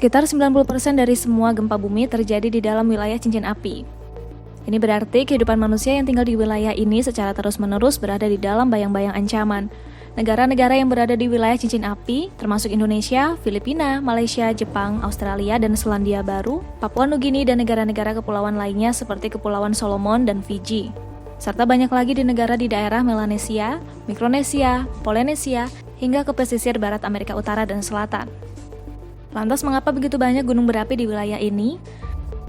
Sekitar 90% dari semua gempa bumi terjadi di dalam wilayah cincin api. Ini berarti kehidupan manusia yang tinggal di wilayah ini secara terus-menerus berada di dalam bayang-bayang ancaman. Negara-negara yang berada di wilayah cincin api, termasuk Indonesia, Filipina, Malaysia, Jepang, Australia, dan Selandia Baru, Papua Nugini, dan negara-negara kepulauan lainnya seperti Kepulauan Solomon dan Fiji. Serta banyak lagi di negara di daerah Melanesia, Mikronesia, Polinesia, hingga ke pesisir barat Amerika Utara dan Selatan. Lantas mengapa begitu banyak gunung berapi di wilayah ini?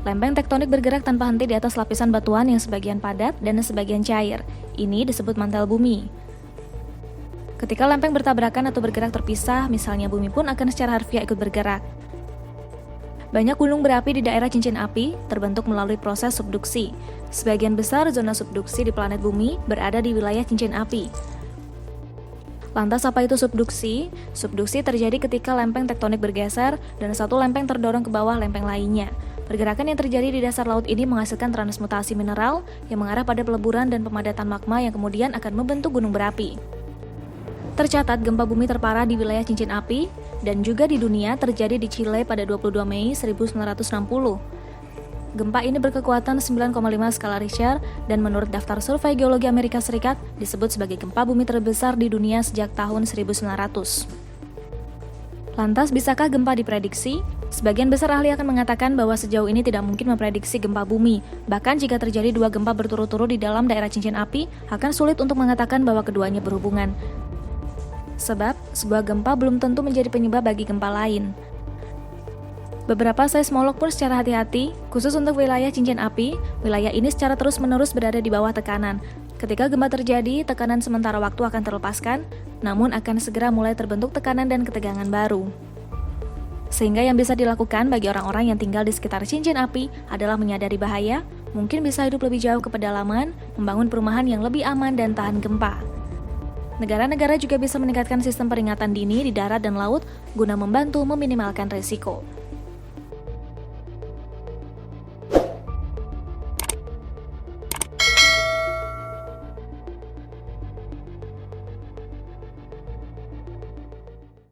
Lempeng tektonik bergerak tanpa henti di atas lapisan batuan yang sebagian padat dan sebagian cair. Ini disebut mantel bumi. Ketika lempeng bertabrakan atau bergerak terpisah, misalnya bumi pun akan secara harfiah ikut bergerak. Banyak gunung berapi di daerah cincin api terbentuk melalui proses subduksi. Sebagian besar zona subduksi di planet bumi berada di wilayah cincin api. Lantas apa itu subduksi? Subduksi terjadi ketika lempeng tektonik bergeser dan satu lempeng terdorong ke bawah lempeng lainnya. Pergerakan yang terjadi di dasar laut ini menghasilkan transmutasi mineral yang mengarah pada peleburan dan pemadatan magma yang kemudian akan membentuk gunung berapi. Tercatat gempa bumi terparah di wilayah cincin api dan juga di dunia terjadi di Chile pada 22 Mei 1960. Gempa ini berkekuatan 9,5 skala Richter dan menurut daftar survei geologi Amerika Serikat disebut sebagai gempa bumi terbesar di dunia sejak tahun 1900. Lantas, bisakah gempa diprediksi? Sebagian besar ahli akan mengatakan bahwa sejauh ini tidak mungkin memprediksi gempa bumi. Bahkan jika terjadi dua gempa berturut-turut di dalam daerah cincin api, akan sulit untuk mengatakan bahwa keduanya berhubungan. Sebab, sebuah gempa belum tentu menjadi penyebab bagi gempa lain. Beberapa seismolog pun secara hati-hati, khusus untuk wilayah cincin api, wilayah ini secara terus-menerus berada di bawah tekanan. Ketika gempa terjadi, tekanan sementara waktu akan terlepaskan, namun akan segera mulai terbentuk tekanan dan ketegangan baru. Sehingga yang bisa dilakukan bagi orang-orang yang tinggal di sekitar cincin api adalah menyadari bahaya, mungkin bisa hidup lebih jauh ke pedalaman, membangun perumahan yang lebih aman dan tahan gempa. Negara-negara juga bisa meningkatkan sistem peringatan dini di darat dan laut guna membantu meminimalkan risiko.